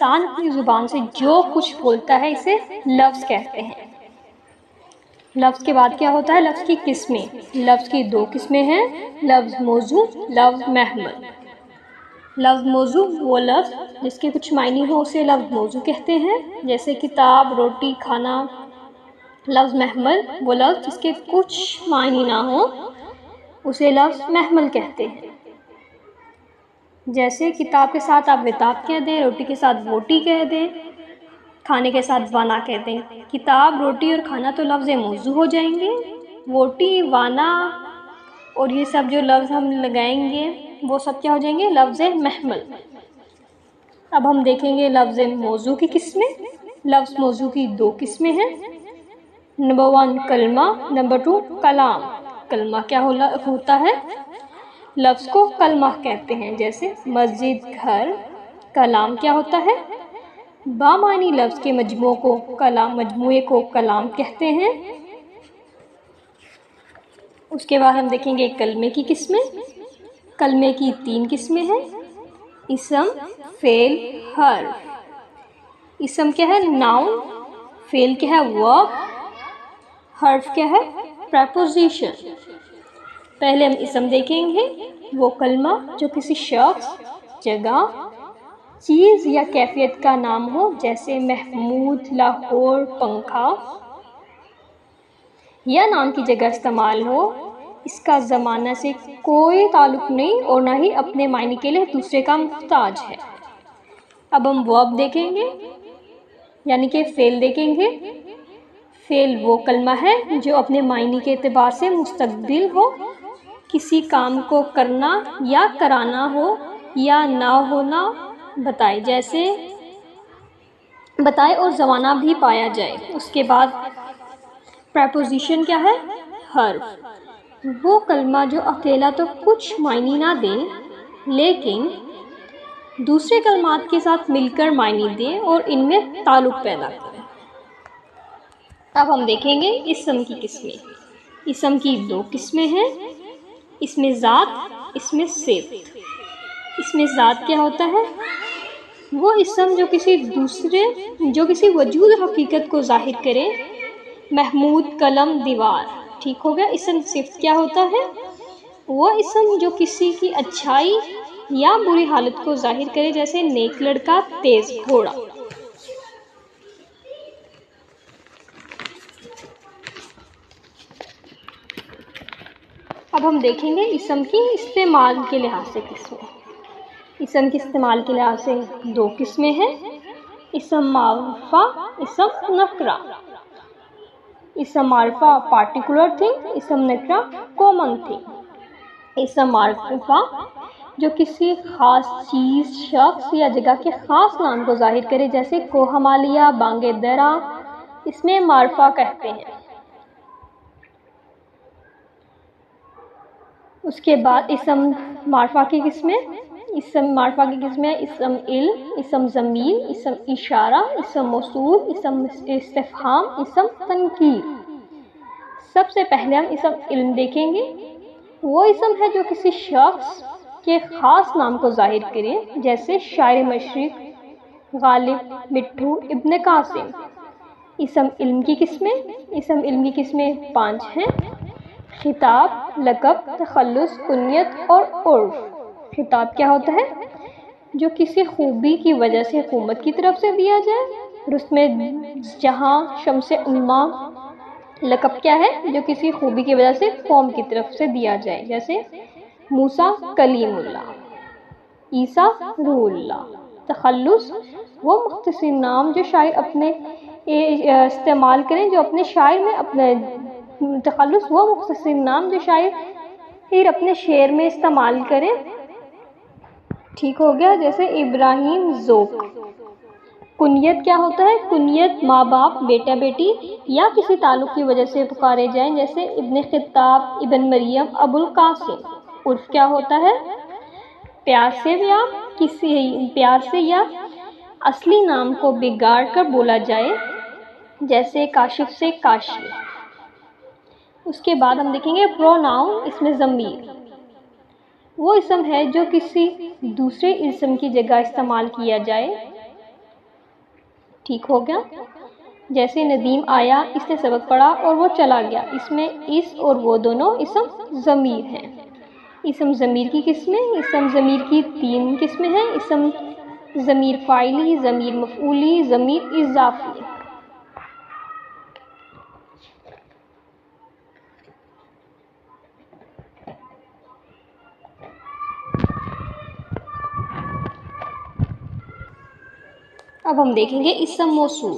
انسان اپنی زبان سے جو کچھ بولتا ہے اسے لفظ کہتے ہیں۔ لفظ کے بعد کیا ہوتا ہے؟ لفظ کی قسمیں۔ لفظ کی دو قسمیں ہیں، لفظ موضوع، لفظ محمل۔ لفظ موضوع وہ لفظ جس کے کچھ معنی ہو اسے لفظ موضوع کہتے ہیں، جیسے کتاب، روٹی، کھانا۔ لفظ محمل وہ لفظ جس کے کچھ معنی نہ ہو اسے لفظ محمل کہتے ہیں، جیسے کتاب کے ساتھ آپ وتاب کہہ دیں، روٹی کے ساتھ بوٹی کہہ دیں، کھانے کے ساتھ وانا کہہ دیں۔ کتاب، روٹی اور کھانا تو لفظ موضوع ہو جائیں گے، بوٹی، وانا اور یہ سب جو لفظ ہم لگائیں گے وہ سب کیا ہو جائیں گے؟ لفظ محمل۔ اب ہم دیکھیں گے لفظ موضوع کی قسمیں۔ لفظ موضوع کی دو قسمیں ہیں، نمبر 1 کلمہ، نمبر 2 کلام۔ کلمہ کیا ہوتا ہے؟ لفظ کو کلمہ کہتے ہیں، جیسے مسجد، گھر۔ کلام کیا ہوتا ہے؟ بامعنی لفظ کے مجموعے کو کلام کہتے ہیں۔ اس کے بعد ہم دیکھیں گے کلمے کی قسمیں۔ کلمے کی 3 قسمیں ہیں، اسم، فعل، حرف۔ اسم کیا ہے؟ ناؤن۔ فعل کیا ہے؟ ورب۔ حرف کیا ہے؟ پریپوزیشن۔ پہلے ہم اسم دیکھیں گے، وہ کلمہ جو کسی شخص، جگہ، چیز یا کیفیت کا نام ہو، جیسے محمود، لاہور، پنکھا، یا نام کی جگہ استعمال ہو، اس کا زمانہ سے کوئی تعلق نہیں اور نہ ہی اپنے معنی کے لیے دوسرے کا محتاج ہے۔ اب ہم ورب دیکھیں گے، یعنی کہ فعل دیکھیں گے۔ فعل وہ کلمہ ہے جو اپنے معنی کے اعتبار سے مستقبل ہو، کسی کام کو کرنا یا کرانا ہو یا نہ ہونا بتائے، جیسے بتائے اور زمانہ بھی پایا جائے۔ اس کے بعد پریپوزیشن کیا ہے؟ حرف وہ کلمہ جو اکیلا تو کچھ معنی نہ دے لیکن دوسرے کلمات کے ساتھ مل کر معنی دے اور ان میں تعلق پیدا کرے۔ اب ہم دیکھیں گے اسم کی قسمیں۔ اسم کی 2 قسمیں ہیں، اسم ذات، اسم صفت۔ اسم ذات کیا ہوتا ہے؟ وہ اسم جو کسی وجود حقیقت کو ظاہر کرے، محمود، قلم، دیوار۔ ٹھیک ہو گیا۔ اسم صفت کیا ہوتا ہے؟ وہ اسم جو کسی کی اچھائی یا بری حالت کو ظاہر کرے، جیسے نیک لڑکا، تیز گھوڑا۔ اب ہم دیکھیں گے اسم کی استعمال کے لحاظ سے قسمیں۔ اسم کے استعمال کے لحاظ سے 2 قسمیں ہیں، اسم معرفہ، اسم نکرہ۔ اسم معرفہ پارٹیکولر تھنگ، اسم نکرہ کامن تھنگ۔ اسم معرفہ جو کسی خاص چیز، شخص یا جگہ کے خاص نام کو ظاہر کرے، جیسے کوہ ہمالیہ، بانگ درا، اس میں معرفہ کہتے ہیں۔ اس کے بعد اسم معرفہ کی قسمیں۔ اسم معرفہ کی قسمیں اسم علم، اسم ضمیر، اسم اشارہ، اسم موصول، اسم استفہام، اسم تنکیر۔ سب سے پہلے ہم اسم علم دیکھیں گے۔ وہ اسم ہے جو کسی شخص کے خاص نام کو ظاہر کرے، جیسے شاعر مشرق، غالب، مٹھو، ابن قاسم۔ اسم علم کی قسمیں۔ اسم علم کی قسمیں 5 ہیں، خطاب، لقب، تخلص، کنیت اور عرف۔ خطاب کیا ہوتا ہے؟ جو کسی خوبی کی وجہ سے حکومت کی طرف سے دیا جائے، رسم جہاں، شمس امہ۔ لقب کیا ہے؟ جو کسی خوبی کی وجہ سے قوم کی طرف سے دیا جائے، جیسے موسیٰ کلیم اللہ، عیسیٰ روح اللہ۔ تخلص وہ مختصر نام جو شاعر اپنے استعمال کریں، جو اپنے شاعر میں اپنے تخلص وہ مختصر نام جو شاعر اپنے شعر میں استعمال کریں۔ ٹھیک ہو گیا، جیسے ابراہیم ذوق۔ کنیت کیا ہوتا ہے؟ کنیت ماں باپ، بیٹا بیٹی یا کسی تعلق کی وجہ سے پکارے جائیں، جیسے ابن خطاب، ابن مریم، ابو القاسم۔ عرف کیا ہوتا ہے؟ پیار سے یا اصلی نام کو بگاڑ کر بولا جائے، جیسے کاشف سے کاشی۔ اس کے بعد ہم دیکھیں گے پروناؤن، اسم ضمیر۔ وہ اسم ہے جو کسی دوسرے اسم کی جگہ استعمال کیا جائے، ٹھیک ہو گیا؟ جیسے ندیم آیا، اس نے سبق پڑھا اور وہ چلا گیا، اس میں اس اور وہ دونوں اسم ضمیر ہیں۔ اسم ضمیر کی قسمیں، اسم ضمیر کی 3 قسمیں ہیں: اسم ضمیر فاعلی، ضمیر مفعولی، ضمیر اضافی۔ اب ہم دیکھیں گے اسم موصول،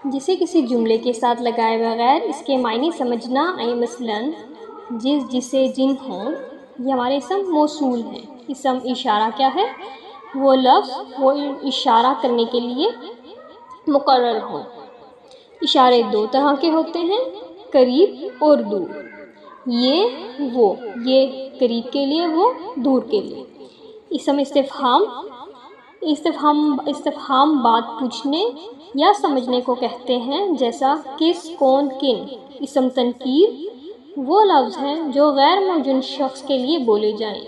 جسے کسی جملے کے ساتھ لگائے بغیر اس کے معنی سمجھنا، مثلاً جس، جسے، جن ہوں، یہ ہمارے اسم موصول ہیں۔ اسم اشارہ کیا ہے؟ وہ لفظ وہ اشارہ کرنے کے لیے مقرر ہو۔ اشارے 2 طرح کے ہوتے ہیں: قریب اور دور۔ یہ قریب کے لیے، وہ دور کے لیے۔ اسم استفہام بات پوچھنے یا سمجھنے کو کہتے ہیں، جیسا کس، کون، کن۔ اسم تنکیر وہ لفظ ہیں جو غیر موجود شخص کے لیے بولے جائیں،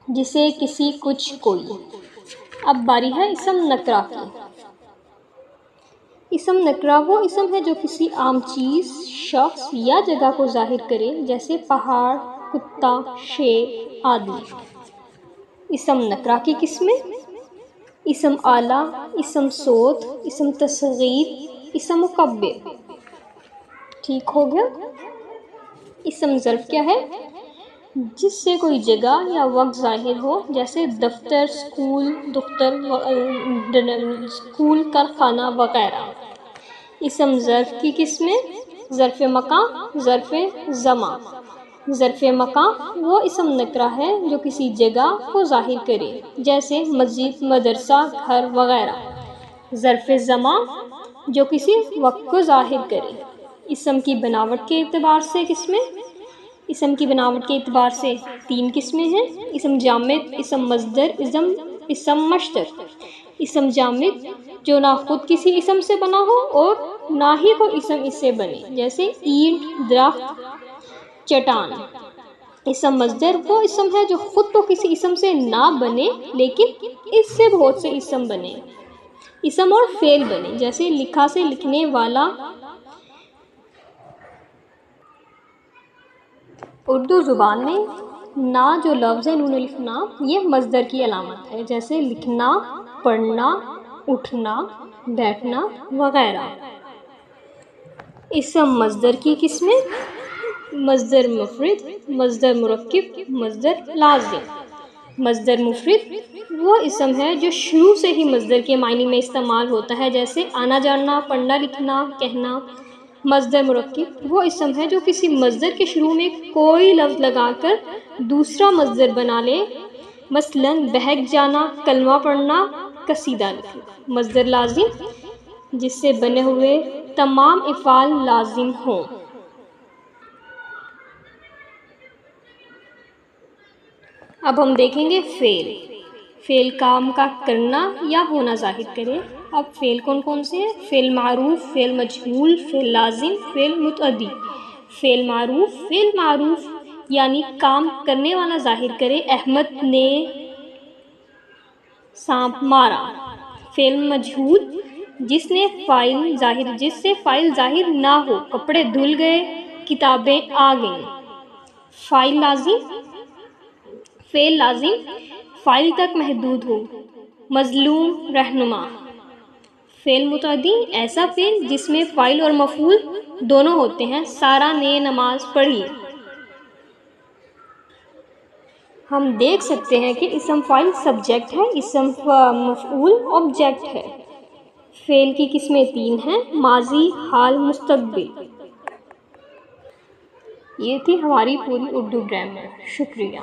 جسے، کسی، کچھ، کوئی۔ اب باری ہے اسم نکرہ کی۔ اسم نکرہ وہ اسم ہے جو کسی عام چیز، شخص یا جگہ کو ظاہر کرے، جیسے پہاڑ، کتا، شیر آدی۔ اسم نکرہ کی قسمیں: اسم اعلیٰ، اسم صوت، اسم تصغیر، اسم مکبر۔ ٹھیک ہو گیا؟ اسم ظرف کیا ہے؟ جس سے کوئی جگہ یا وقت ظاہر ہو، جیسے دفتر، اسکول، کارخانہ وغیرہ۔ اسم ظرف کی قسمیں: ظرف مکان، ظرف زمان۔ ظرف مکان وہ اسم نکرہ ہے جو کسی جگہ کو ظاہر کرے، جیسے مسجد، مدرسہ، گھر وغیرہ۔ ظرف زمان جو کسی وقت کو ظاہر کرے۔ اسم کی بناوٹ کے اعتبار سے قسمیں: اسم کی بناوٹ کے اعتبار سے 3 قسمیں ہیں: اسم جامد، اسم مصدر، اسم مشتق۔ اسم جامد جو نہ خود کسی اسم سے بنا ہو اور نہ ہی کوئی اسم اس سے بنے، جیسے اینٹ، درخت، چٹان۔ اسم مصدر وہ اسم ہے جو خود تو کسی اسم سے نہ بنے لیکن اس سے بہت سے اسم بنے، اسم اور فعل بنے، جیسے لکھا سے لکھنے والا۔ اردو زبان میں نا جو لفظ ہے، نون الف نا، یہ مصدر کی علامت ہے، جیسے لکھنا، پڑھنا، اٹھنا، بیٹھنا وغیرہ۔ اسم مصدر کی قسمیں: مصدر مفرد، مصدر مرکب، مصدر لازم۔ مصدر مفرد وہ اسم ہے جو شروع سے ہی مصدر کے معنی میں استعمال ہوتا ہے، جیسے آنا جانا، پڑھنا لکھنا، کہنا۔ مصدر مرکب وہ اسم ہے جو کسی مصدر کے شروع میں کوئی لفظ لگا کر دوسرا مصدر بنا لے، مثلاً بہک جانا، کلمہ پڑھنا، قصیدہ لکھنا۔ مصدر لازم جس سے بنے ہوئے تمام افعال لازم ہوں۔ اب ہم دیکھیں گے فعل۔ فعل کام کا کرنا یا ہونا ظاہر کرے۔ اب فعل کون کون سے ہیں؟ فعل معروف، فعل مجہول، فعل لازم، فعل متعدی۔ فعل معروف یعنی کام کرنے والا ظاہر کرے، احمد نے سانپ مارا۔ فعل مجہول جس سے فاعل ظاہر نہ ہو، کپڑے دھل گئے، کتابیں آ گئیں۔ فعل لازم فاعل تک محدود ہو، مظلوم، رہنما۔ فعل متعدی ایسا فعل جس میں فاعل اور مفعول دونوں ہوتے ہیں، سارا نے نماز پڑھی۔ ہم دیکھ سکتے ہیں کہ اسم فاعل سبجیکٹ ہے، اسم مفعول آبجیکٹ ہے۔ فعل کی قسمیں 3 ہیں: ماضی، حال، مستقبل۔ یہ تھی ہماری پوری اردو گرامر۔ شکریہ۔